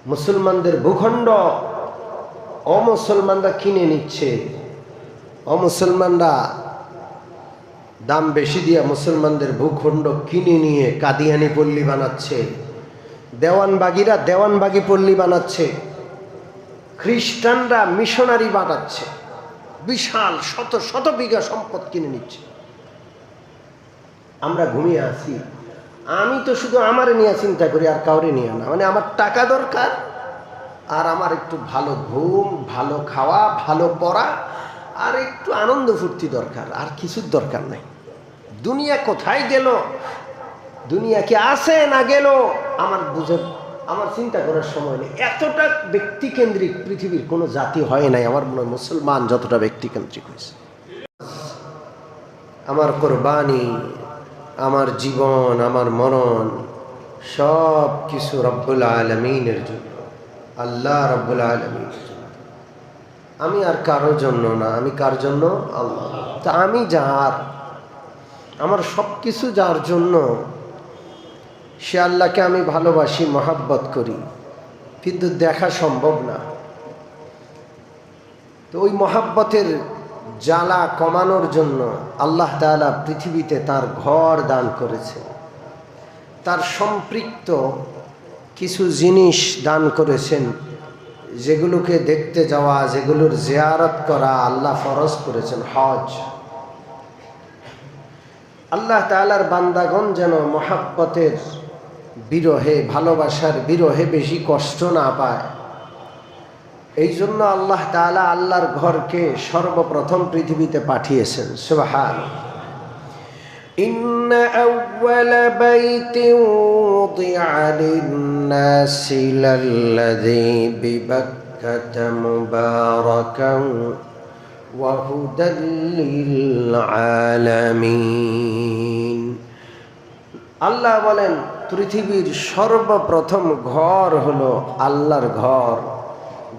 মুসলমানদের ভূখণ্ড অমুসলমানরা কিনে নিচ্ছে। অমুসলমানরা দাম বেশি দিয়ে মুসলমানদের ভূখণ্ড কিনে নিয়ে কাদিয়ানি পল্লী বানাচ্ছে, দেওয়ানবাগিরা দেওয়ানবাগি পল্লী বানাচ্ছে, খ্রিস্টানরা মিশনারি বানাচ্ছে, বিশাল শত শত বিঘা সম্পদ কিনে নিচ্ছে। আমরা ঘুমিয়ে আছি। আমি তো শুধু আমার নিয়ে চিন্তা করি, আর কাউরে নিয়ে না। মানে আমার টাকা দরকার, আর আমার একটু ভালো ঘুম, ভালো খাওয়া, ভালো পড়া, আর একটু আনন্দ ফুর্তি দরকার, আর কিছুর দরকার নাই। দুনিয়া কোথায় গেল, দুনিয়া কি আছে না গেল, আমার চিন্তা করার সময় নেই। এতটা ব্যক্তিকেন্দ্রিক পৃথিবীর কোনো জাতি হয় নাই, আমার মনে হয় মুসলমান যতটা ব্যক্তিকেন্দ্রিক হয়েছে। আমার কোরবানি, আমার জীবন, আমার মরণ সব কিছু রব্বুল আলামিনের জন্য, আল্লাহ রব্বুল আলামিনের জন্য। আমি আর কারোর জন্য না। আমি কার জন্য? আল্লাহ। তা আমি যার, আমার সব কিছু যার জন্য, সে আল্লাহকে আমি ভালোবাসি, মহাব্বত করি, কিন্তু দেখা সম্ভব না। তো ওই মহাব্বতের জ্বালা কমানোর জন্য আল্লাহ তাআলা পৃথিবীতে তার ঘর দান করেছেন, তার সম্পৃক্ত কিছু জিনিস দান করেছেন, যেগুলোকে দেখতে যাওয়া, যেগুলোর জিয়ারত করা আল্লাহ ফরজ করেছেন। হজ। আল্লাহ তাআলার বান্দাগণ যেন মহাব্বতের বিরহে, ভালোবাসার বিরহে বেশি কষ্ট না পায়, এই জন্য আল্লাহ তাআলা আল্লাহর ঘরকে সর্বপ্রথম পৃথিবীতে পাঠিয়েছেন। সুবহানাল্লাহ। ইন্না আউওয়ালা বাইতিন উযিআ লিন-নাসি লাল্লাযী বিবাক্কাতা মুবারাকান ওয়া হুদাল লিল-আলামিন। আল্লাহ বলেন, পৃথিবীর সর্বপ্রথম ঘর হলো আল্লাহর ঘর,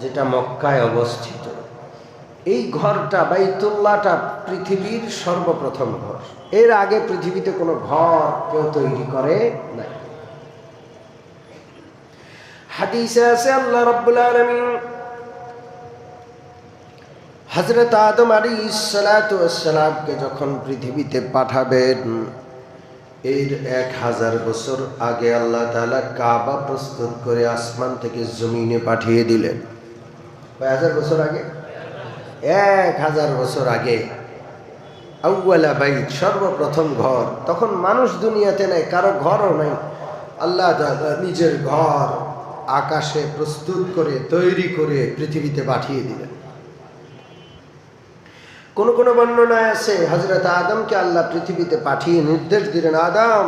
যেটা মক্কায় অবস্থিত। এই ঘরটা, বাইতুল্লাহটা পৃথিবীর সর্বপ্রথম ঘর। এর আগে পৃথিবীতে কোনো ঘর কেউ তৈরি করে নাই। হাদিসে আছে আল্লাহ রাব্বুল আলামিন হযরত আদম আলাইহিস সালাতু ওয়াস সালামকে যখন পৃথিবীতে পাঠাবেন, এর 1000 বছর আগে আল্লাহ তাআলা কাবা প্রস্তুত করে আসমান থেকে জমিনে পাঠিয়ে দিলেন। 1000 বছর আগে, 1000 বছর আগে আউওয়ালা বাইত, সর্বপ্রথম ঘর। তখন মানুষ দুনিয়াতে নাই, কারো ঘরও নাই। আল্লাহ তাআলা নিজের ঘর আকাশে প্রস্তুত করে, তৈরি করে পৃথিবীতে পাঠিয়ে দিলেন। কোন কোন বর্ণনায় আছে হযরত আদমকে আল্লাহ পৃথিবীতে পাঠিয়ে নির্দেশ দিলেন, আদম,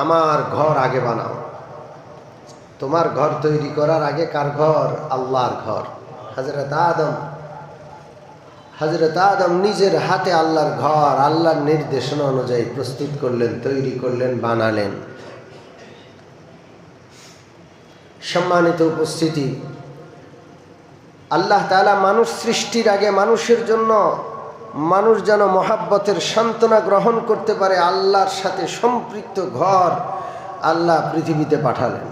আমার ঘর আগে বানাও। তোমার ঘর তৈরি করার আগে কার ঘর? আল্লাহর ঘর। হযরত আদম নিজের হাতে আল্লাহর ঘর আল্লাহর নির্দেশনা অনুযায়ী প্রস্তুত করলেন, তৈরি করলেন, বানালেন। সম্মানিত উপস্থিতি, আল্লাহ তাআলা মানুষ সৃষ্টির আগে মানুষের জন্য, মানুষ যেন মহাব্বতের সান্ত্বনা গ্রহণ করতে পারে, আল্লাহর সাথে সম্পৃক্ত ঘর আল্লাহ পৃথিবীতে পাঠালেন।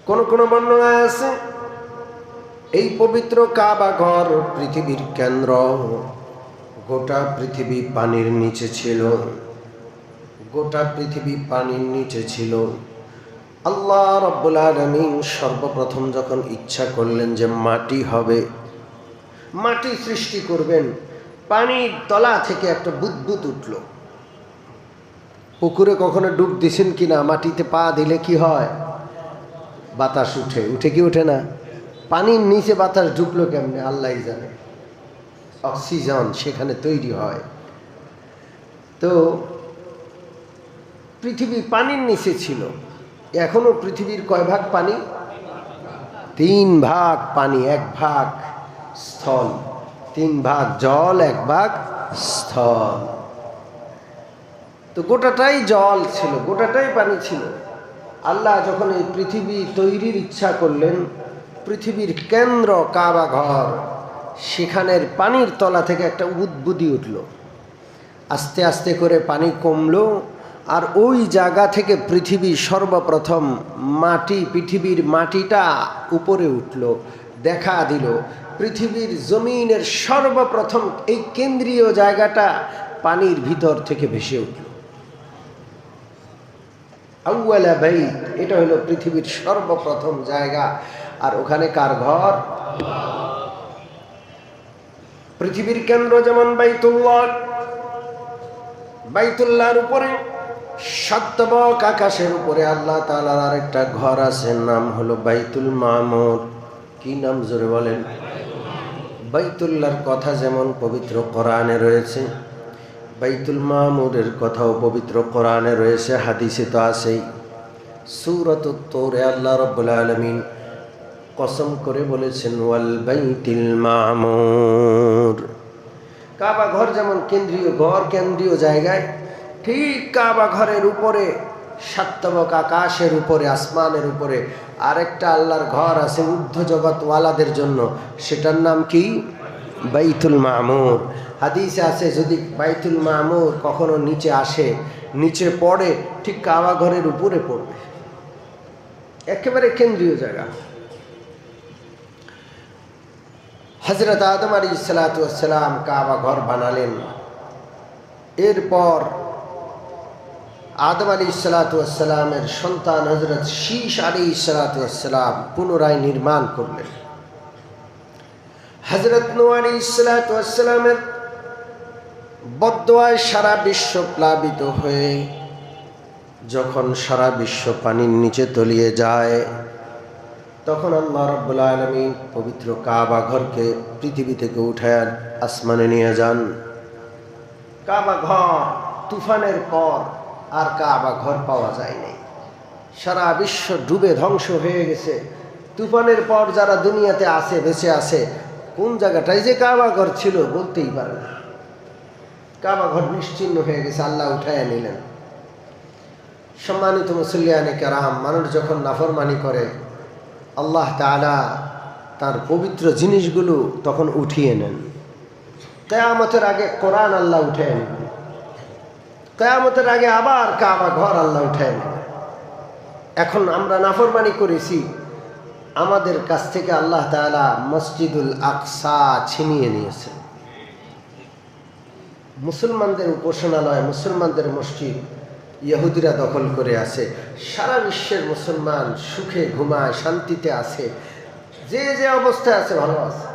কোন কোন বর্ণনায় আছে এই পবিত্র কাবা ঘর পৃথিবীর কেন্দ্র। গোটা পৃথিবী পানির নিচে ছিল, গোটা পৃথিবী পানির নিচে ছিল। আল্লাহ রাব্বুল আলামিন সর্বপ্রথম যখন ইচ্ছা করলেন যে মাটি হবে, মাটি সৃষ্টি করবেন, পানির তলা থেকে একটা বুদবুদ উঠল। পুকুরে কখনো ডুব দিছেন কিনা? মাটিতে পা দিলে কি হয়? বাতাস উঠে, উঠে কি ওঠে না? পানির নিচে বাতাস ঢুকলো কেমনে আল্লাহই জানে। অক্সিজেন সেখানে তৈরি হয়। তো পৃথিবী পানির নিচে ছিল। এখনো পৃথিবীর কয় ভাগ পানি? 3 ভাগ পানি, 1 ভাগ স্থল। 3 ভাগ জল, 1 ভাগ স্থল। তো গোটাটাই জল ছিল, গোটাটাই পানি ছিল। আল্লাহ যখন এই পৃথিবী তৈরির ইচ্ছা করলেন, পৃথিবীর কেন্দ্র কাবা ঘর, সেখানের পানির তলা থেকে একটা বুদবুদি উঠল। আস্তে আস্তে করে পানি কমলো, আর ওই জায়গা থেকে পৃথিবী সর্বপ্রথম পৃথিবীর মাটিটা উপরে উঠল, দেখা দিল পৃথিবীর জমিনের সর্বপ্রথম এই কেন্দ্রীয় জায়গাটা পানির ভিতর থেকে ভেসে উঠল। আউয়ালা বাইত, এটা হলো পৃথিবীর সর্বপ্রথম জায়গা। আর ওখানে কার ঘর? পৃথিবীর কেন্দ্র যেমন বাইতুল্লাহর উপরে সাতবক আকাশের উপরে আল্লাহ তাআলার আরেকটা ঘর আছে, নাম হলো বাইতুল মামুর। কি নাম? জোরে বলেন। বাইতুল্লাহর কথা যেমন পবিত্র কোরআনে রয়েছে, বাইতুল মামুরের কথাও পবিত্র কোরআনে রয়েছে, হাদিসে তো আছেই। সূরাতুত তৌরে আল্লাহ রাব্বুল আলামিন কসম করে বলেছেন ওয়াল বাইতিল মামুর। কাবা ঘর যেমন কেন্দ্রীয় ঘর, কেন্দ্রীয় জায়গায়, ঠিক কাবা ঘরের উপরে সাতবক আকাশের উপরে, আসমানের উপরে আরেকটা আল্লাহর ঘর আছে ঊর্ধ্ব জগৎওয়ালাদের জন্য, সেটার নাম কি? বাইতুল মামুর। হাদিসে আছে যদি বাইতুল মামুর কখনো নিচে আসে, নিচে পড়ে, ঠিক কাবা ঘরের উপরে পড়বে, একেবারে কেন্দ্রীয় জায়গা। হযরত আদম আলাইহিসসালাতু ওয়াসসালাম কাবা ঘর বানালেন। এরপর আদম আলাইহিসসালাতু ওয়াসসালামের সন্তান হযরত শীশ আলাইহিসসালাতু ওয়াসসালাম পুনরায় নির্মাণ করলেন। হযরত নূহ আলাইহিসসালাতু ওয়াসসালামের বদদোয়ায় সারা বিশ্ব প্লাবিত হয়ে যখন সারা বিশ্ব পানির নিচে তলিয়ে যায়, তখন আল্লাহ রাব্বুল আলামিন পবিত্র কাবা ঘরকে পৃথিবী থেকে উঠায় আসমানে নিয়ে যান। কাবা ঘর তুফানের পর আর কাবা ঘর পাওয়া যায় নাই, সারা বিশ্ব ডুবে ধ্বংস হয়ে গেছে। তুফানের পর যারা দুনিয়াতে আছে, বেঁচে আছে, কোন জায়গাটায় যে কাবা ঘর ছিল বলতেই পারে না। কাবা ঘর নিশ্চিহ্ন হয়ে গেছে, আল্লাহ উঠায় নিলেন। সম্মানিত মুসল্লিয়ানে কেরাম, মানুষ যখন নাফরমানি করে আল্লাহ তাআলা তার পবিত্র জিনিসগুলো তখন উঠিয়ে নেন। কিয়ামতের আগে কোরআন আল্লাহ উঠিয়ে নেন, কিয়ামতের আগে আবার কাবা ঘর আল্লাহ উঠিয়ে নেন। এখন আমরা নাফরমানি করেছি, আমাদের কাছ থেকে আল্লাহ তাআলা মসজিদুল আকসা ছিনিয়ে নিয়েছেন। মুসলমানদের উপাসনালয়, মুসলমানদের মসজিদ ইহুদিরা দখল করে আছে। সারা বিশ্বের মুসলমান সুখে ঘুমায়, শান্তিতে আছে, যে যে অবস্থায় আছে ভালো আছে।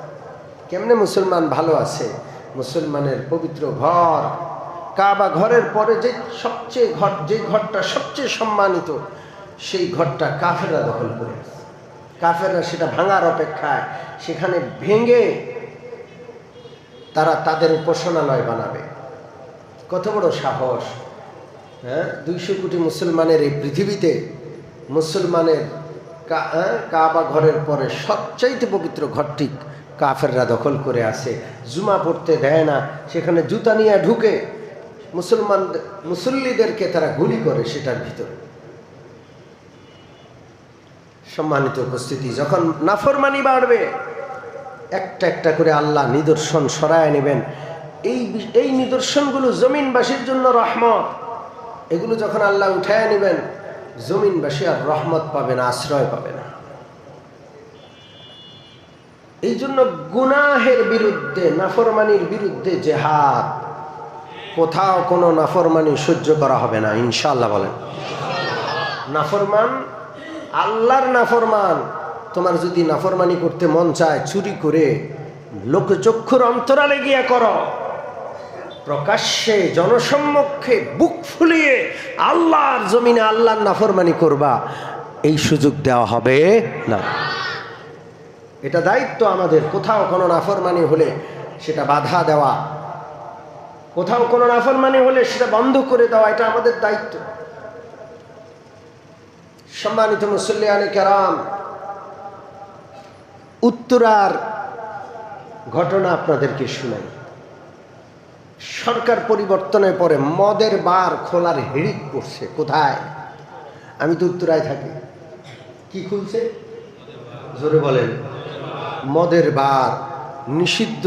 কেমনে মুসলমান ভালো আছে? মুসলমানের পবিত্র ঘর কাবা ঘরের পরে যে ঘরটা সবচেয়ে সম্মানিত, সেই ঘরটা কাফেররা দখল করে আছে। কাফেররা সেটা ভাঙার অপেক্ষায়, সেখানে ভেঙে তারা তাদের উপাসনালয় বানাবে। কত বড় সাহস! 200 কোটি মুসলমানের এই পৃথিবীতে মুসলমানের কাবা ঘরের পরে সবচাইতে পবিত্র ঘরটি কাফেররা দখল করে আছে। জুমা পড়তে দেয় না, সেখানে জুতা নিয়ে ঢুকে মুসল্লিদেরকে তারা গুলি করে সেটার ভিতরে। সম্মানিত উপস্থিতি, যখন নাফরমানি বাড়বে, একটা একটা করে আল্লাহ নিদর্শন সরায় নেবেন। এই নিদর্শনগুলো জমিনবাসীর জন্য রহমত। এগুলো যখন আল্লাহ উঠায় নেবেন, জমিনবাসী আর রহমত পাবে না, আশ্রয় পাবে না। এই জন্য গুনাহের বিরুদ্ধে, নাফরমানির বিরুদ্ধে জেহাদ। কোথাও কোনো নাফরমানি সহ্য করা হবে না, ইনশাআল্লাহ বলেন। নাফরমান, আল্লাহর নাফরমান, তোমার যদি নাফরমানি করতে মন চায়, চুরি করে লোকচক্ষুর অন্তরালে গিয়া করো, প্রকাশ্যে জনসম্মুখে বুক ফুলিয়ে আল্লাহর জমিনে আল্লাহর নাফরমানি করবা, এই সুযোগ দেওয়া হবে না। এটা দায়িত্ব আমাদের। কোথাও কোনো নাফরমানি হলে সেটা বাধা দেওয়া, কোথাও কোনো নাফরমানি হলে সেটা বন্ধ করে দেওয়া, এটা আমাদের দায়িত্ব। সম্মানিত মুসল্লিয়ানে কেরাম, উত্তরার ঘটনা আপনাদেরকে শুনাই। সরকার পরিবর্তনের পরে মদের বার খোলার হিড়িক পড়ছে। কোথায়? আমি তো উত্তরায় থাকি। কি খুলছে? জোরে বলেন। মদের বার, নিষিদ্ধ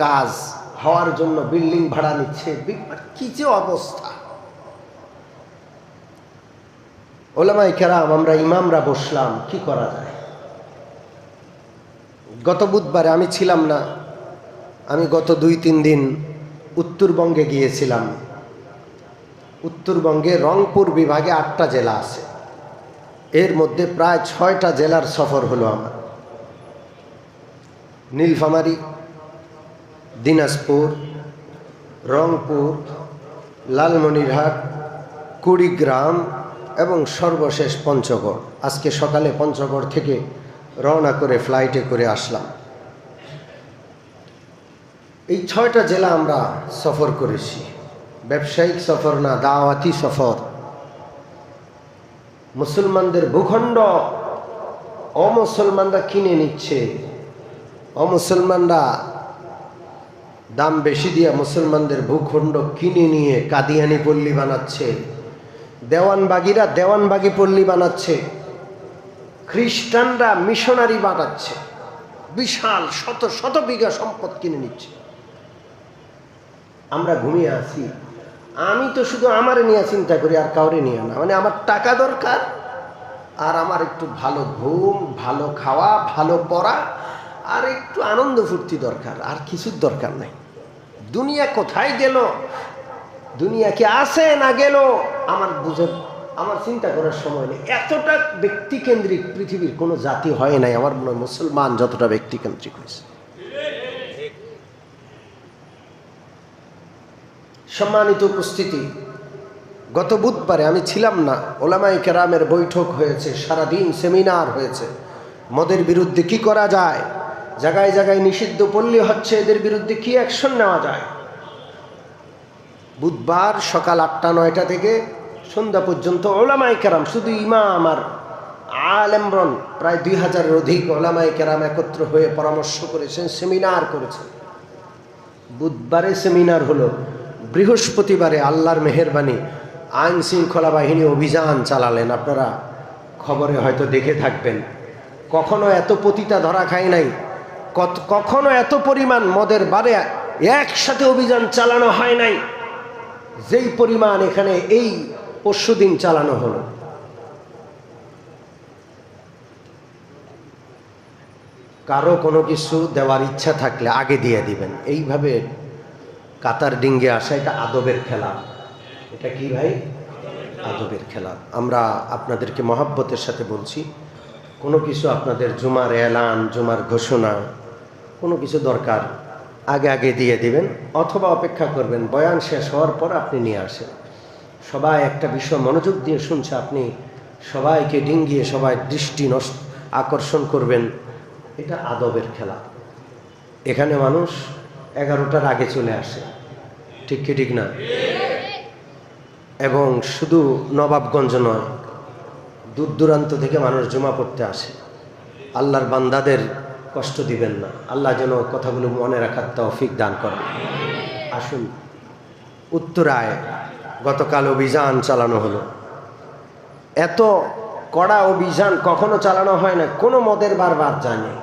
কাজ হওয়ার জন্য বিল্ডিং ভাড়া নিচ্ছে। কি যে অবস্থা! ওলামায়ে কেরাম, আমরা ইমামরা বসলাম, কি করা যায়? গত বুধবারে আমি ছিলাম না, আমি গত 2-3 দিন উত্তরবঙ্গে গিয়েছিলাম। উত্তরবঙ্গে রংপুর বিভাগে 8টা জেলা আছে, এর মধ্যে প্রায় 6টা জেলার সফর হলো আমার। নীলফামারী, দিনাজপুর, রংপুর, লালমনিরহাট, কুড়িগ্রাম এবং সর্বশেষ পঞ্চগড়। আজকে সকালে পঞ্চগড় থেকে রওনা করে ফ্লাইটে করে আসলাম। এই 6টা জেলা আমরা সফর করেছি, ব্যবসায়িক সফর না, দাওয়াতি সফর। মুসলমানদের ভূখণ্ড অমুসলমানরা কিনে নিচ্ছে, অমুসলমানরা দাম বেশি দিয়ে মুসলমানদের ভূখণ্ড কিনে নিয়ে কাদিয়ানি পল্লী বানাচ্ছে, দেওয়ানবাগিরা দেওয়ানবাগি পল্লী বানাচ্ছে, খ্রিস্টানরা মিশনারি বানাচ্ছে, বিশাল শত শত বিঘা সম্পদ কিনে নিচ্ছে। আমরা ঘুমিয়ে আছি। আমি তো শুধু আমারে নিয়ে চিন্তা করি, আর কাউরে নিয়ে না। মানে আমার টাকা দরকার, আর আমার একটু ভালো ঘুম, ভালো খাওয়া, ভালো পড়া, আর একটু আনন্দ ফুর্তি দরকার, আর কিছুর দরকার নাই। দুনিয়া কোথায় গেল, দুনিয়া কি আছে না গেল, আমার চিন্তা করার সময় নেই। এতটা ব্যক্তিকেন্দ্রিক পৃথিবীর কোনো জাতি হয় নাই, আমার মনে হয় মুসলমান যতটা ব্যক্তিকেন্দ্রিক হয়েছে। সম্মানিত উপস্থিতি, গত বুধবারে আমি ছিলাম না, ওলামায়ে কেরামের বৈঠক হয়েছে, সারাদিন সেমিনার হয়েছে। মদের বিরুদ্ধে কি করা যায়, জায়গায় জায়গায় নিষিদ্ধ পল্লী হচ্ছে, এদের বিরুদ্ধে কি অ্যাকশন নেওয়া যায়। বুধবার সকাল 8টা-9টা থেকে সন্ধ্যা পর্যন্ত ওলামায়ে কেরাম, শুধু ইমাম আর আলেমগণ, প্রায় 2000-এর অধিক ওলামায়ে কেরাম একত্র হয়ে পরামর্শ করেছেন, সেমিনার করেছেন। বুধবারে সেমিনার হলো, বৃহস্পতিবারে আল্লাহর মেহেরবানি আইন শৃঙ্খলা বাহিনী অভিযান চালালেন। আপনারা খবরে হয়তো দেখে থাকবেন। কখনো এত পতিতা ধরা খায় নাই, কখনো এত পরিমাণ মদের বারে একসাথে অভিযান চালানো হয় নাই, যেই পরিমাণ এখানে এই পরশুদিন চালানো হলো। কারো কোনো কিছু দেওয়ার ইচ্ছা থাকলে আগে দিয়ে দিবেন। এইভাবে কাতার ডিঙ্গে আসা, এটা আদবের খেলা। এটা কি ভাই? আদবের খেলা। আমরা আপনাদেরকে মহব্বতের সাথে বলছি, কোনো কিছু আপনাদের জুমার এলান, জুমার ঘোষণা, কোনো কিছু দরকার আগে আগে দিয়ে দিবেন, অথবা অপেক্ষা করবেন বয়ান শেষ হওয়ার পর আপনি নিয়ে আসেন। সবাই একটা বিষয় মনোযোগ দিয়ে শুনছে, আপনি সবাইকে ডিঙ্গিয়ে সবাই দৃষ্টি আকর্ষণ করবেন। এটা আদবের খেলা। এখানে মানুষ 11টার আগে চলে আসে, ঠিক কি ঠিক না? এবং শুধু নবাবগঞ্জ নয়, দূর দূরান্ত থেকে মানুষ জমা পড়তে আসে। আল্লাহর বান্দাদের কষ্ট দিবেন না, আল্লাহ যেন কথাগুলো মনে রাখার তৌফিক দান করেন। আসুন, উত্তরায় গতকাল অভিযান চালানো হলো। এত কড়া অভিযান কখনো চালানো হয় না, কোনো মদের বারবার যায়নি,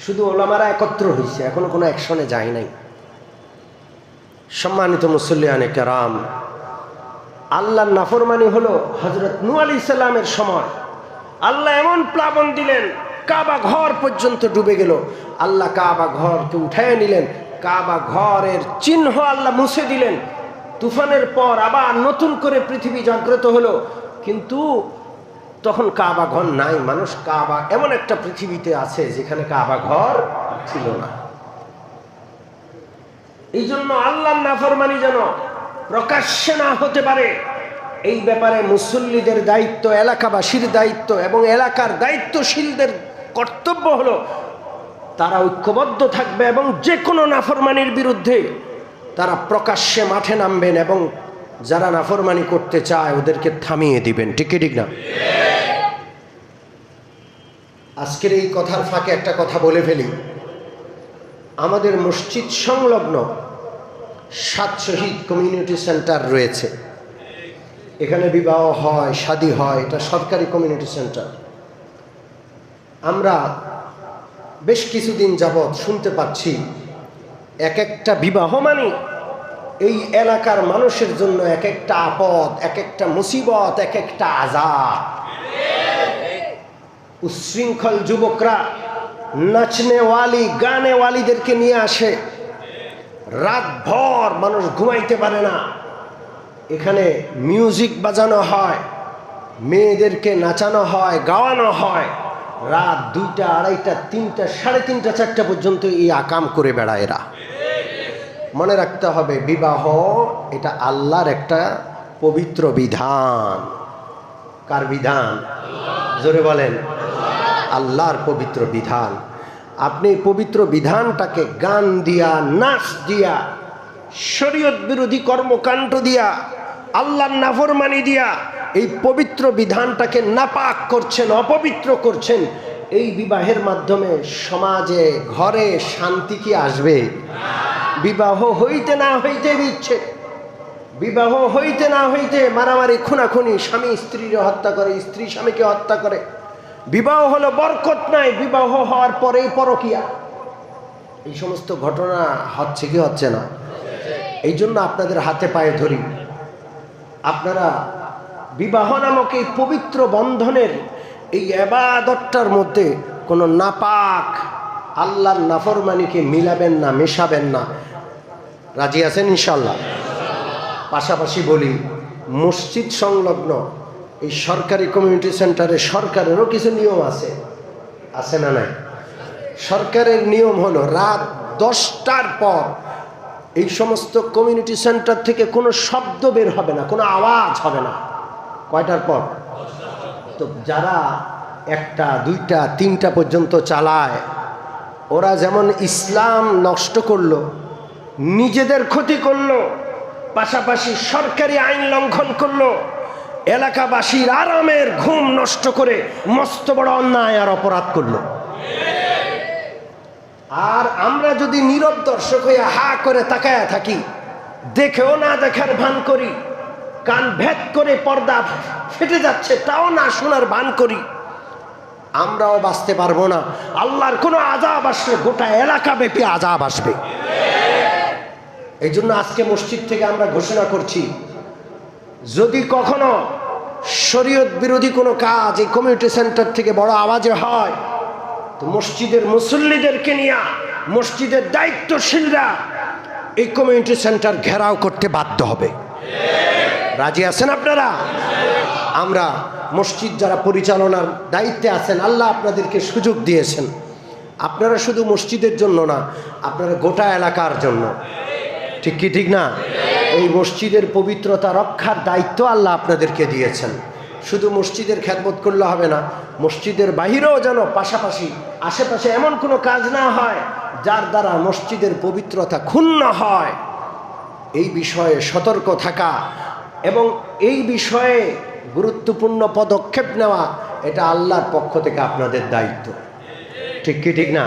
শুধু ওলামারা একত্র হয়েছে, এখনো কোনো অ্যাকশনে যায় নাই। সম্মানিত মুসল্লিয়ানে কেরাম, আল্লাহর নাফরমানি হলো হযরত নূহ আলাইহিস সালামের সময়। আল্লাহ এমন প্লাবন দিলেন, কাবা ঘর পর্যন্ত ডুবে গেল। আল্লাহ কাবা ঘরকে উঠায় নিলেন, কাবা ঘরের চিহ্ন আল্লাহ মুছে দিলেন। তুফানের পর আবার নতুন করে পৃথিবী জাগ্রত হলো, কিন্তু তখন কাবা ঘর নাই। মানুষ কাবা, এমন একটা পৃথিবীতে আছে যেখানে কাবা ঘর ছিল না। এই জন্য আল্লাহর নাফরমানি যেন প্রকাশ্যে না হতে পারে, এই ব্যাপারে মুসল্লিদের দায়িত্ব, এলাকাবাসীর দায়িত্ব এবং এলাকার দায়িত্বশীলদের কর্তব্য হলো তারা ঐক্যবদ্ধ থাকবে এবং যে কোনো নাফরমানির বিরুদ্ধে তারা প্রকাশ্যে মাঠে নামবেন এবং যারা নাফরমানি করতে চায় ওদেরকে থামিয়ে দিবেন, ঠিক ঠিক না? আজকের এই কথার ফাঁকে একটা কথা বলে ফেলি। আমাদের মসজিদ সংলগ্ন 7 শহীদ কমিউনিটি সেন্টার রয়েছে। এখানে বিবাহ হয়, শাদী হয়, এটা সরকারি কমিউনিটি সেন্টার। আমরা বেশ কিছুদিন যাবৎ শুনতে পাচ্ছি এক একটা বিবাহ মানে এই এলাকার মানুষের জন্য এক একটা আপদ, এক একটা মুসিবত, এক একটা আযাব। উচ্ছৃঙ্খল যুবকরা নাচনেওয়ালি গানেওয়ালিদেরকে নিয়ে আসে, রাতভর মানুষ ঘুমাইতে পারে না। এখানে মিউজিক বাজানো হয়, মেয়েদেরকে নাচানো হয়, গাওয়ানো হয়, রাত 2টা, 2:30, 3টা, 3:30, 4টা পর্যন্ত এই আকাম করে বেড়ায় এরা। মনে রাখতে হবে, বিবাহ এটা আল্লাহর একটা পবিত্র বিধান। কার বিধান? জোরে বলেন। আল্লাহর পবিত্র বিধান। আপনি পবিত্র বিধানটাকে গান দিয়া, নাচ দিয়া, শরীয়ত বিরোধী কর্মকাণ্ড দিয়া, আল্লাহর নাফরমানি দিয়া এই পবিত্র বিধানটাকে নাপাক করছেন, অপবিত্র করছেন। এই বিবাহের মাধ্যমে সমাজে, ঘরে শান্তি কি আসবে? বিবাহ হইতে না হইতে বিচ্ছেদ, বিবাহ হইতে না হইতে মারামারি, খুনাখুনি, স্বামী স্ত্রীকে হত্যা করে, স্ত্রী স্বামীকে হত্যা করে। বিবাহ হলো বরকত নাই, বিবাহ হওয়ার পরেই পরকিয়া। এই সমস্ত ঘটনা হচ্ছে কি হচ্ছে না? এই জন্য আপনাদের হাতে পায়ে ধরি, আপনারা বিবাহ নামক এই পবিত্র বন্ধনের এই ইবাদতটার মধ্যে কোনো নাপাক আল্লাহর নাফরমানিকে মিলাবেন না, মেশাবেন না। রাজি আছেন ইনশাল্লাহ? পাশাপাশি বলি, মসজিদ সংলগ্ন এই সরকারি কমিউনিটি সেন্টারে সরকারেরও কিছু নিয়ম আছে, আছে না নাই? সরকারের নিয়ম হলো রাত 10টার পর এই সমস্ত কমিউনিটি সেন্টার থেকে কোনো শব্দ বের হবে না, কোনো আওয়াজ হবে না। কয়টার পর? তো যারা 1টা, 2টা, 3টা পর্যন্ত চালায়, ওরা যেমন ইসলাম নষ্ট করলো, নিজেদের ক্ষতি করলো, পাশাপাশি সরকারি আইন লঙ্ঘন করলো, এলাকাবাসীর আরামের ঘুম নষ্ট করে মস্ত বড় অন্যায় আর অপরাধ করলো। আর আমরা যদি নীরব দর্শক হয়ে হা করে তাকায়া থাকি, দেখেও না দেখার ভান করি, কান ভেদ করে পর্দা ফেটে যাচ্ছে তাও না শোনার ভান করি, আমরাও বাঁচতে পারবো না। আল্লাহর কোনো আযাব আসলে গোটা এলাকা ব্যাপী আযাব আসবে। এই জন্য আজকে মসজিদ থেকে আমরা ঘোষণা করছি, যদি কখনো শরীয়ত বিরোধী কোনো কাজ এই কমিউনিটি সেন্টার থেকে বড় আওয়াজে হয়, তো মসজিদের মুসল্লিদেরকে নিয়ে মসজিদের দায়িত্বশীলরা এই কমিউনিটি সেন্টার ঘেরাও করতে বাধ্য হবে। রাজি আছেন আপনারা? আমরা মসজিদ যারা পরিচালনার দায়িত্বে আছেন, আল্লাহ আপনাদেরকে সুযোগ দিয়েছেন, আপনারা শুধু মসজিদের জন্য না, আপনারা গোটা এলাকার জন্য। ঠিক কি ঠিক না? এই মসজিদের পবিত্রতা রক্ষার দায়িত্ব আল্লাহ আপনাদেরকে দিয়েছেন। শুধু মসজিদের খেদমত করলে হবে না, মসজিদের বাহিরেও যেন পাশাপাশি আশেপাশে এমন কোনো কাজ না হয় যার দ্বারা মসজিদের পবিত্রতা ক্ষুণ্ণ হয়। এই বিষয়ে সতর্ক থাকা এবং এই বিষয়ে গুরুত্বপূর্ণ পদক্ষেপ নেওয়া, এটা আল্লাহর পক্ষ থেকে আপনাদের দায়িত্ব। ঠিক কি ঠিক না?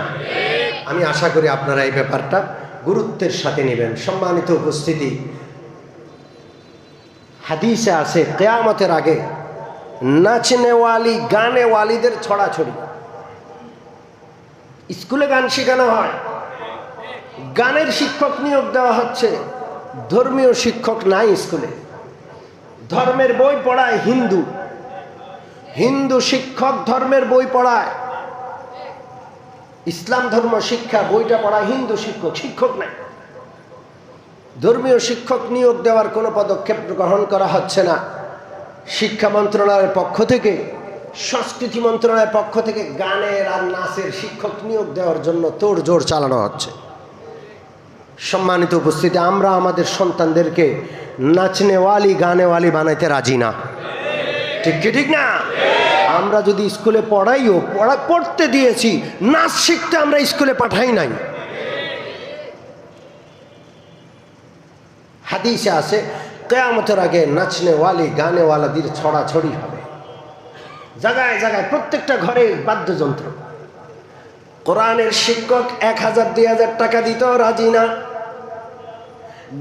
আমি আশা করি আপনারা এই ব্যাপারটা গুরুত্বের সাথে নেবেন। সম্মানিত উপস্থিতি, হাদিসে আছে কিয়ামতের আগে নাচনেওয়ালি গানেওয়ালিদের ছড়াছড়ি। স্কুলে গান শেখানো হয়, গানের শিক্ষক নিয়োগ দেওয়া হচ্ছে, ধর্মীয় শিক্ষক নাই স্কুলে। ধর্মের বই পড়ায় হিন্দু, হিন্দু শিক্ষক ধর্মের বই পড়ায়। ইসলাম ধর্ম শিক্ষা বইটা পড়ায় হিন্দু শিক্ষক, শিক্ষক নাই। ধর্মীয় শিক্ষক নিয়োগ দেওয়ার কোনো পদক্ষেপ গ্রহণ করা হচ্ছে না। শিক্ষা মন্ত্রণালয়ের পক্ষ থেকে, সংস্কৃতি মন্ত্রণালয়ের পক্ষ থেকে গানের আর নাচের শিক্ষক নিয়োগ দেওয়ার জন্য তোড়জোড় চালানো হচ্ছে। সম্মানিত উপস্থিতি, আমরা আমাদের সন্তানদেরকে নাচনেওয়ালি গানেওয়ালি বানাইতে রাজি না। ঠিক কি ঠিক না? আমরা যদি স্কুলে পড়াইও, পড়তে দিয়েছি, নাচ শিখতে আমরা স্কুলে পাঠাই নাই। হাদিসে আছে কিয়ামতের আগে নাচনেওয়ালি গানেওয়ালাদের ছড়াছড়ি হবে। জায়গায় জায়গায় প্রত্যেকটা ঘরে বাদ্যযন্ত্র। কোরআনের শিক্ষক 1000-2000 টাকা দিতেও রাজি না।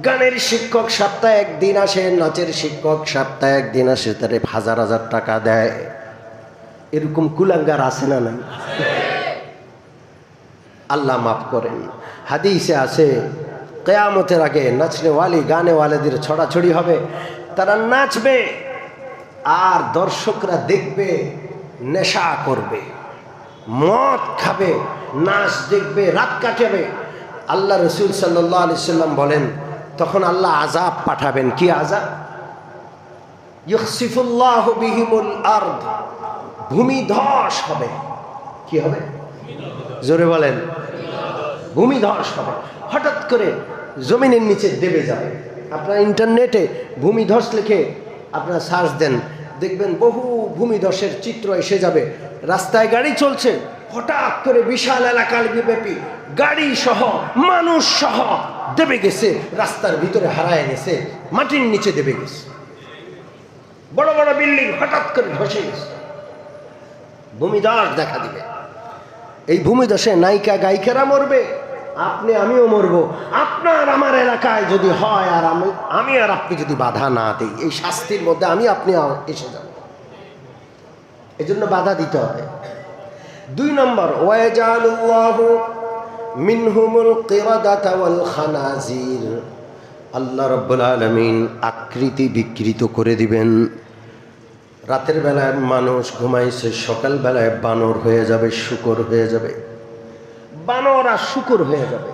গানের শিক্ষক সপ্তাহে একদিন আসে, নাচের শিক্ষক সপ্তাহে একদিন আসে, তারে 1000-1000 টাকা দেয়। এরকম কুলাঙ্গার আছে না নাই? আল্লাহ মাফ করেন। হাদিসে আছে কিয়ামতের আগে নাচনেওয়ালি গানেওয়ালাদের ছড়াছড়ি হবে, তারা নাচবে আর দর্শকরা দেখবে, নেশা করবে, মদ খাবে, নাচ দেখবে, রাত কাটাবে। আল্লাহ রসুল সাল্লাল্লাহু আলাইহি সাল্লাম বলেন তখন আল্লাহ আযাব পাঠাবেন। কি আযাব? ইখসিফুল্লাহু বিহিমুল আরদ, ভূমি ধস হবে। কি হবে? জোরে বলেন। ভূমি ধস হবে, হঠাৎ করে জমিনের নিচে দেবে যাবে। আপনারা ইন্টারনেটে ভূমিধস লিখে আপনারা সার্চ দেন, দেখবেন বহু ভূমিধসের চিত্র এসে যাবে। রাস্তায় গাড়ি চলছে, হঠাৎ করে বিশাল এলাকার ব্যাপী গাড়ি সহ মানুষ সহ দেবে গেছে, রাস্তার ভিতরে হারায় গেছে, মাটির নিচে দেবে গেছে। বড় বড় বিল্ডিং হঠাৎ করে ধসে গেছে, ভূমিধস দেখা দিবে। এই ভূমিধসে নায়িকা গায়িকারা মরবে, আপনি আমিও মরব। আপনার আমার এলাকায় যদি হয় আর আমি আর আপনি যদি বাধা না দিই, এই শাস্তির মধ্যে আপনি এসে যাব। এই জন্য বাধা দিতে হবে। 2 নম্বর, ওয়াজালুল্লাহু মিনহুমুল কিরাদাতা ওয়াল খানাজির, আল্লাহ রাব্বুল আলামিন আকৃতি বিকৃত করে দিবেন। রাতের বেলায় মানুষ ঘুমাইছে, সকাল বেলায় বানর হয়ে যাবে, শূকর হয়ে যাবে, বানর আর শূকর হয়ে যাবে।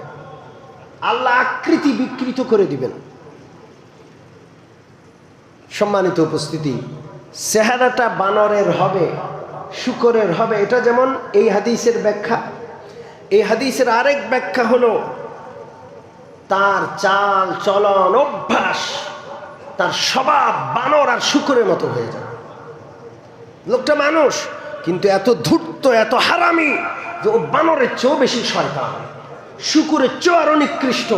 আল্লাহ আকৃতি বিকৃত করে দিবেন। সম্মানিত উপস্থিতি, চেহারাটা বানরের হবে, শূকরের হবে, এটা যেমন এই হাদিসের ব্যাখ্যা। এই হাদিসের আরেক ব্যাখ্যা হলো তার চাল চলন অভ্যাস, তার স্বভাব বানর আর শূকরের মতো হয়ে যাবে। লোকটা মানুষ কিন্তু এত ধূর্ত, এত হারামি যে ও বানরের চেয়েও বেশি শয়তান, শূকরের চেয়েও আরো নিকৃষ্ট।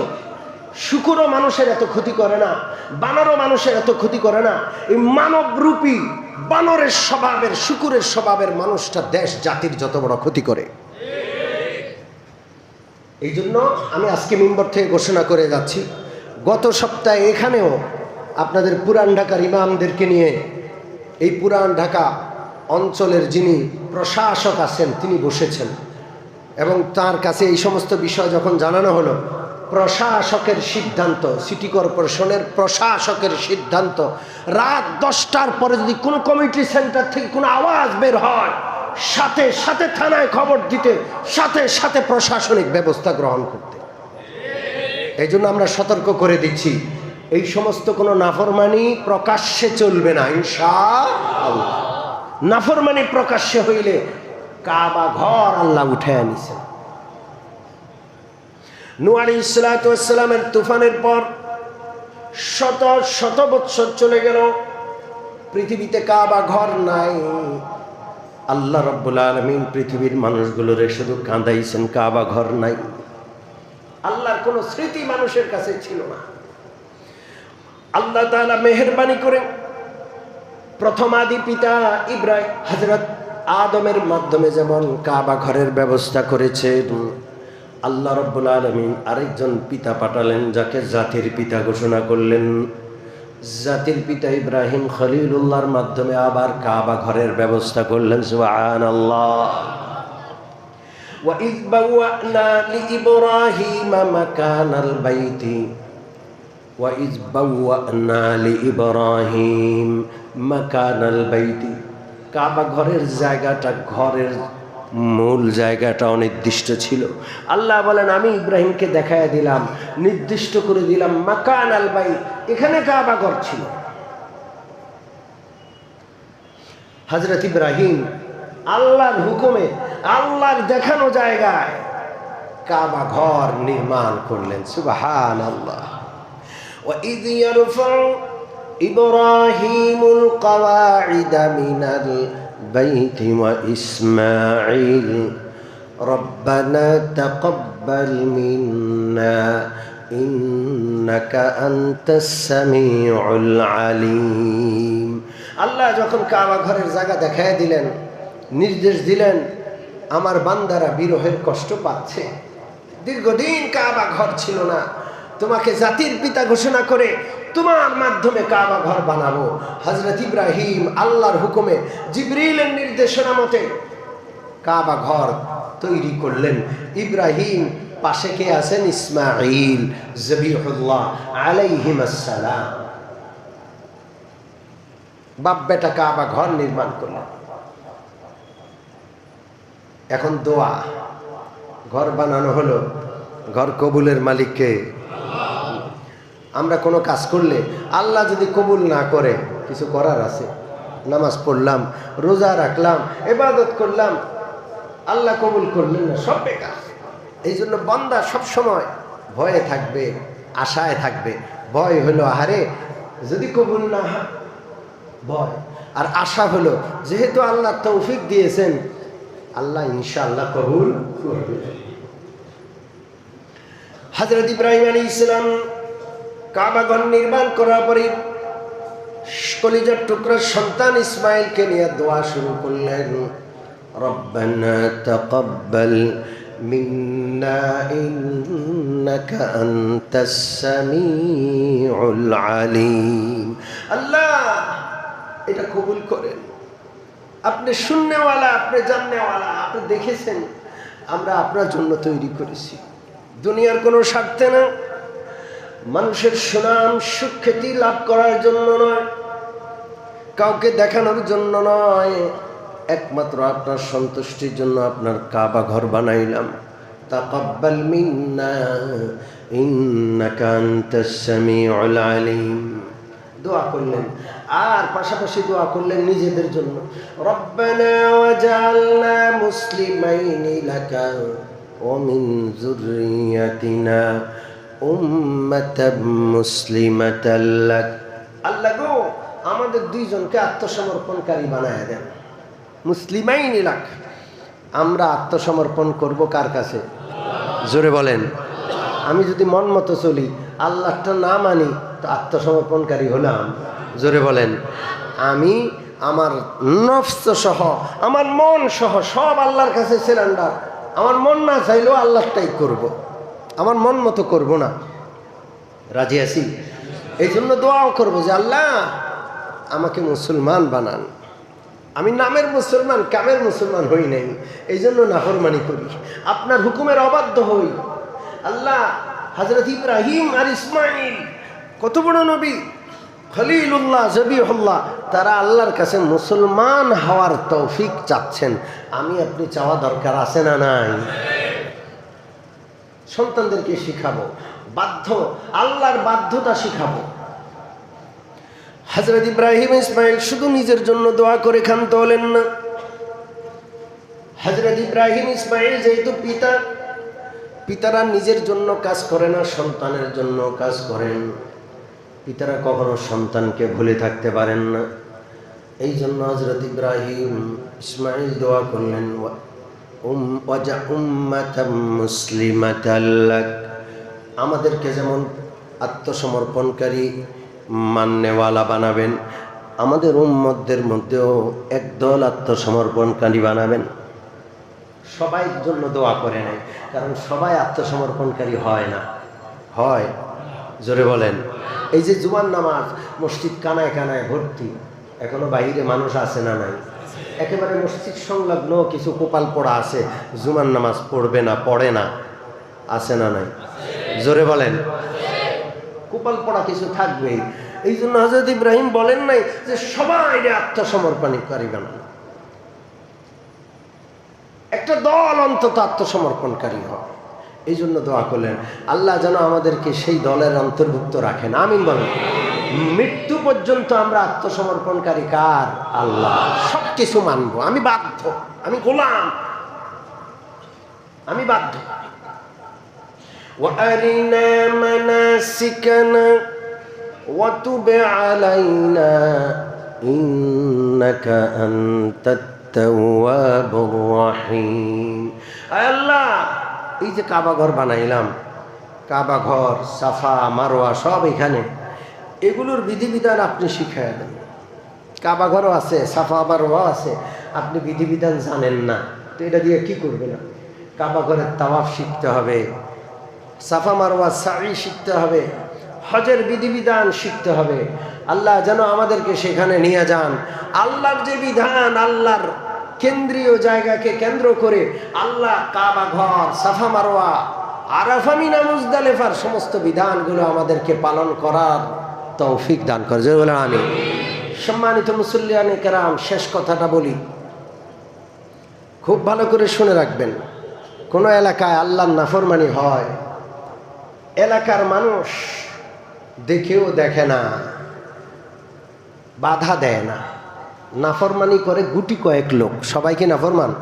শূকরও মানুষের এত ক্ষতি করে না, বানরও মানুষের এত ক্ষতি করে না। এই মানবরূপী বানরের স্বভাবের, শূকরের স্বভাবের মানুষটা দেশ জাতির যত বড় ক্ষতি করে। এই জন্য আমি আজকে মিম্বর থেকে ঘোষণা করে যাচ্ছি, গত সপ্তাহে এখানেও আপনাদের পুরান ঢাকার ইমামদেরকে নিয়ে এই পুরান ঢাকা অঞ্চলের যিনি প্রশাসক আছেন তিনি বসেছেন এবং তার কাছে এই সমস্ত বিষয় যখন জানানো হলো, প্রশাসকের সিদ্ধান্ত, সিটি কর্পোরেশনের প্রশাসকের সিদ্ধান্ত, রাত 10টার পরে যদি কোনো কমিউনিটি সেন্টার থেকে কোনো আওয়াজ বের হয়, সাথে সাথে থানায় খবর দিতে, সাথে সাথে প্রশাসনিক ব্যবস্থা গ্রহণ করতে। এই জন্য আমরা সতর্ক করে দিচ্ছি, এই সমস্ত কোনো নাফরমানি প্রকাশ্যে চলবে না ইনশাআল্লাহ। নাফরমানি প্রকাশ্যে হইলে কাবা ঘর আল্লাহ উঠে আনিছেন। নূহ আলাইহিস সালাতু ওয়াস সালামের তুফানের পর শত শত বৎসর চলে গেল, পৃথিবীতে কাবা ঘর নাই। আল্লাহ রাব্বুল আলামিন পৃথিবীর মানুষগুলোরে শুধু কাঁদাইছেন, কাবা ঘর নাই। আল্লাহর কোনো স্মৃতি মানুষের কাছে ছিল না। আল্লাহ তাআলা মেহেরবানি করে প্রথম আদি পিতা ইব্রাহিম হযরত আদমের মাধ্যমে যেমন কাবা ঘরের ব্যবস্থা করেছেন, আল্লাহ রাব্বুল আলামিন আরেকজন পিতা পাঠালেন, যাকে জাতির পিতা ঘোষণা করলেন। জাতির পিতা ইব্রাহিম খলিলুল্লাহর মাধ্যমে আবার কাবা ঘরের ব্যবস্থা করলেন। সুবহানাল্লাহ। ওয়া ইয বাওয়া'না লিইব্রাহিমা মাকানাল বাইতি ওয়া ইয বাওয়া'না লিইব্রাহিম মাকানাল বাইতি, কাবা ঘরের জায়গাটা, ঘরের মূল জায়গাটা অনির্দিষ্ট ছিল। আল্লাহ বলেন আমি ইব্রাহিমকে দেখায় দিলাম, নির্দিষ্ট করে দিলাম মাকান আল বাইত, এখানে কাবা ঘর ছিল। হযরত ইব্রাহিম আল্লাহর হুকুমে, আল্লাহর দেখানো জায়গায় কাবা ঘর নির্মাণ করলেন। সুবহানাল্লাহ। ওয়া ইয ইয়ারফাউ ইব্রাহিমুল কওয়াইদা মিনাল بيت وإسماعيل ربنا تقبل منا إنك أنت السميع العليم। আল্লাহ যখন কাবা ঘরের জায়গা দেখায় দিলেন, নির্দেশ দিলেন, আমার বান্দারা বিরহের কষ্ট পাচ্ছে, দীর্ঘদিন কাবা ঘর ছিল না, তোমাকে জাতির পিতা ঘোষণা করে তোমার মাধ্যমে কাবা ঘর বানাবো। হযরত ইব্রাহিম আল্লাহর হুকুমে জিবরিলের নির্দেশনা মতে কাবা ঘর তৈরি করলেন। ইব্রাহিম পাশে কে আছেন? ইসমাঈল জবিহুল্লাহ আলাইহিস সালাম। বাপ বেটা কাবা ঘর নির্মাণ করলেন। এখন দোয়া, ঘর বানানো হলো, ঘর কবুলের মালিককে। আমরা কোনো কাজ করলে আল্লাহ যদি কবুল না করে, কিছু করার আছে? নামাজ পড়লাম, রোজা রাখলাম, ইবাদত করলাম, আল্লাহ কবুল করলেন না, সব বেকার। এই জন্য বান্দা সবসময় ভয়ে থাকবে, আশায় থাকবে। ভয় হলো আহারে যদি কবুল না হয়, ভয়। আর আশা হলো যেহেতু আল্লাহ তৌফিক দিয়েছেন, আল্লাহ ইনশাআল্লাহ কবুল করবে। হযরত ইব্রাহিম আলাইহিস সালাম কাবা ঘর নির্মাণ করার পরে কলিজার টুকরা সন্তান ইসমাঈলকে নিয়ে দোয়া শুরু করলেন, রব্বানা তাকাব্বাল মিন্না ইন্নাকা আনতাস সামিউল আলিম। আল্লাহ এটা কবুল করেন, আপনি শুননেওয়ালা, আপনি জাননেওয়ালা, আপনি দেখেছেন আমরা আপনার জন্য তৈরি করেছি, দুনিয়ার কোনো স্বার্থে না, মানুষের সুনাম সুখ্যাতি লাভ করার জন্য নয়, কাউকে দেখানোর জন্য নয়, একমাত্র আপনার সন্তুষ্টির জন্য আপনার কাবা ঘর বানাইলাম। তাকাব্বাল মিন্না ইন্নাকা আনতাস সামিউল আলিম। দোয়া করলেন, আর পাশাপাশি দোয়া করলেন নিজেদের জন্য, রব্বানা ওয়াজআলনা মুসলিমাইনি লাকা ওয়া মিন যুররিয়াতিনা উম্মাতাম মুসলিমাতাল লাক। আল্লাহ গো, আমাদের দুইজনকে আত্মসমর্পণকারী বানায় দেন। মুসলিমাইনি লাক, আমরা আত্মসমর্পণ করব কার কাছে? জোরে বলেন। আমি যদি মন মতো চলি, আল্লাহটা না মানি, তো আত্মসমর্পণকারী হলাম? জোরে বলেন। আমি আমার নফস সহ, আমার মন সহ সব আল্লাহর কাছে সারেন্ডার। আমার মন না চাইলেও আল্লাহটাই করব, আমার মন মতো করব না। রাজি আছি? এই জন্য দোয়াও করবো যে আল্লাহ আমাকে মুসলমান বানান। আমি নামের মুসলমান, কামের মুসলমান হই নাই, এই জন্য নাফরমানি করি, আপনার হুকুমের অবাধ্য হই। আল্লাহ হযরত ইব্রাহিম আর ইসমাঈল কত বড় নবী, খলিলুল্লাহ জবিহুল্লাহ, তারা আল্লাহর কাছে মুসলমান হওয়ার তৌফিক চাচ্ছেন। আমি আপনি চাওয়া দরকার আছে না নাই? সন্তানদেরকে শিখাবো, বাধ্য, আল্লাহর বাধ্যতা শিখাবো। হযরত ইব্রাহিম ইসমাঈল শুধু নিজের জন্য দোয়া করে ক্ষান্ত হলেন না। হযরত ইব্রাহিম ইসমাঈল যেহেতু পিতা, পিতারা নিজের জন্য কাজ করে না, সন্তানের জন্য কাজ করেন। পিতারা কখনো সন্তানকে ভুলে থাকতে পারেন না। এই জন্য হযরত ইব্রাহিম ইসমাঈল দোয়া করলেন, উম্মাতাম মুসলিমাতাল লাক। আমাদেরকে যেমন আত্মসমর্পণকারী মাননেওয়ালা বানাবেন, আমাদের উম্মতদের মধ্যেও একদল আত্মসমর্পণকারী বানাবেন। সবাই জন্য দোয়া করে নাই, কারণ সবাই আত্মসমর্পণকারী হয় না। হয়? জোরে বলেন। এই যে জুমার নামাজ, মসজিদ কানায় কানায় ভর্তি, এখনো বাইরে মানুষ আছে না নাই? একেবারে মসজিদ সংলগ্ন কিছু কোপাল পড়া আছে, জুমার নামাজ পড়বে না, পড়ে না, আছে না নাই? জোরে বলেন। কোপাল পড়া কিছু থাকবেই। এই জন্য হযরত ইব্রাহিম বলেন নাই যে সবাই আত্মসমর্পণকারী বানান, একটা দল অন্তত আত্মসমর্পণকারী হয়। এই জন্য দোয়া করলেন, আল্লাহ যেন আমাদেরকে সেই দলের অন্তর্ভুক্ত রাখেন। আমিন বলেন। মৃত্যু পর্যন্ত আমরা আত্মসমর্পণকারী কার? আল্লাহ। সব কিছু মানবো, আমি বাধ্য, আমি গোলাম, আমি বাধ্য। وَأَرِنَا مَنَاسِكَنَا وَتُبْ عَلَيْنَا إِنَّكَ أَنْتَ التَّوَّابُ الرَّحِيمُ। আল্লাহ, এই যে কাবা ঘর বানাইলাম, কাবা ঘর, সাফা মারওয়া সব এখানে, এগুলোর বিধিবিধান আপনি শিখাই দেন। কাবা ঘরও আছে, সাফা মারওয়া আছে, আপনি বিধিবিধান জানেন না, তো এটা দিয়ে কি করবেন? কাবা ঘরের তাওয়াফ শিখতে হবে, সাফা মারওয়া সাই শিখতে হবে, হজের বিধিবিধান শিখতে হবে। আল্লাহ যেন আমাদেরকে সেখানে নিয়ে যান। আল্লাহর যে বিধান, আল্লাহর কেন্দ্রীয় জায়গাকে কেন্দ্র করে আল্লাহ কাবা ঘর, সাফা মারওয়া আরাফা মিনা মুজদালিফার সমস্ত বিধানগুলো আমাদেরকে পালন করার তৌফিক দান করে। জোরে বলেন আমিন। সম্মানিত মুসল্লিয়ানে কেরাম, শেষ কথাটা বলি, খুব ভালো করে শুনে রাখবেন। কোনো এলাকায় আল্লাহর নাফরমানি হয়, এলাকার মানুষ দেখেও দেখে না, বাধা দেয় না, নাফরমানি করে গুটি কয়েক লোক। সবাইকে নাফরমান?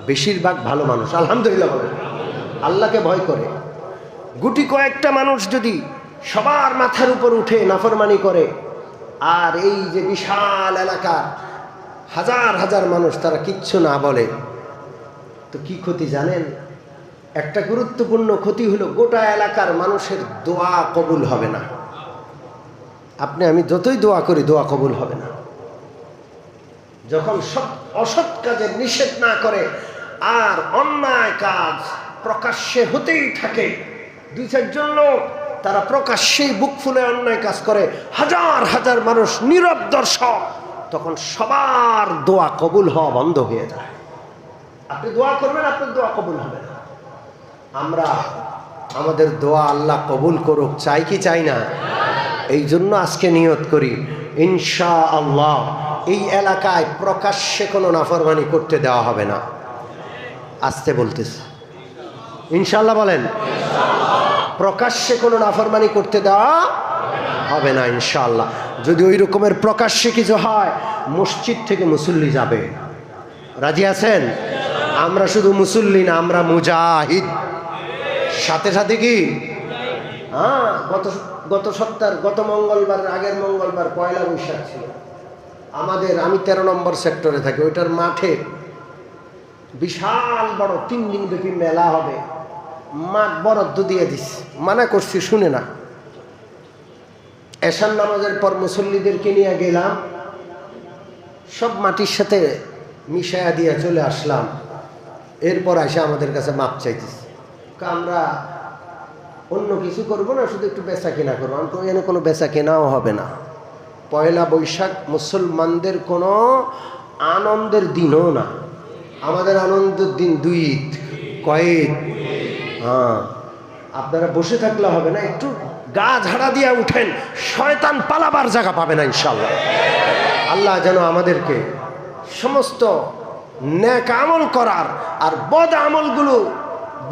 বেশিরভাগ ভালো মানুষ, আলহামদুলিল্লাহ বলেন, আল্লাহকে ভয় করে। গুটি কয়েকটা মানুষ যদি সবার মাথার উপর উঠে নাফরমানি করে, আর এই যে বিশাল এলাকার হাজার হাজার মানুষ তারা কিচ্ছু না বলে, তো কি ক্ষতি জানেন? একটা গুরুত্বপূর্ণ ক্ষতি হলো গোটা এলাকার মানুষের দোয়া কবুল হবে না। আপনি আমি যতই দোয়া করি, দোয়া কবুল হবে না। যখন অসৎ কাজের নিষেধ না করে আর অন্যায় কাজ প্রকাশ্যে হতেই থাকে, দুই চারজন লোক তারা প্রকাশ্যেই বুক ফুলে অন্যায় কাজ করে, হাজার হাজার মানুষ নীরব দর্শক, তখন সবার দোয়া কবুল হওয়া বন্ধ হয়ে যায়। আপনি দোয়া করবেন, আপনার দোয়া কবুল হবে না। আমরা আমাদের দোয়া আল্লাহ কবুল করুক, চাই কি চাই না? এই জন্য আজকে নিয়ত করি, ইনশাআল্লাহ এই এলাকায় প্রকাশ্যে কোনো নাফরমানি করতে দেওয়া হবে না। আসতে বলতেছে, ইনশাআল্লাহ বলেন। প্রকাশ্যে কোনো নাফরমানি করতে দেওয়া হবে না ইনশাআল্লাহ। যদি ওই রকমের প্রকাশ্যে কিছু হয়, মসজিদ থেকে মুসল্লি যাবে। রাজি আছেন? আমরা শুধু মুসল্লি না, আমরা মুজাহিদ। সাথে সাথে কি, হ্যাঁ, গত সপ্তাহ, গত মঙ্গলবার, আগের মঙ্গলবার পয়লা বৈশাখ ছিল আমাদের। আমি 13 নম্বর সেক্টরে থাকি, ওইটার মাঠে বিশাল বড় 3 দিন ব্যাপী মেলা হবে। মাঠ বরাদ্দ দিয়ে দিস, মানা করছি, শুনে না। এশার নামাজের পর মুসল্লিদেরকে নিয়ে গেলাম, সব মাটির সাথে মিশায়া দিয়ে চলে আসলাম। এরপর এসে আমাদের কাছে মাপ চাইতেছি। আমরা অন্য কিছু করবো না, শুধু একটু বেচা কেনা করবো। আমি তো এখানে কোনো বেচা কেনাও হবে না। পয়লা বৈশাখ মুসলমানদের কোনো আনন্দের দিনও না, আমাদের আনন্দের দিন 2 ঈদ। কয় ঈদ? হ্যাঁ, আপনারা বসে থাকলে হবে না, একটু গা ঝাড়া দিয়ে উঠেন, শয়তান পালাবার জায়গা পাবে না ইনশাআল্লাহ। আল্লাহ যেন আমাদেরকে সমস্ত নেক আমল করার আর বদ আমলগুলো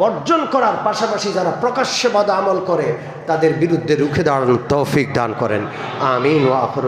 বর্জন করার পাশাপাশি যারা প্রকাশ্যে বদ আমল করে তাদের বিরুদ্ধে রুখে দাঁড়ানোর তৌফিক দান করেন। আমিন ওয়া আখির।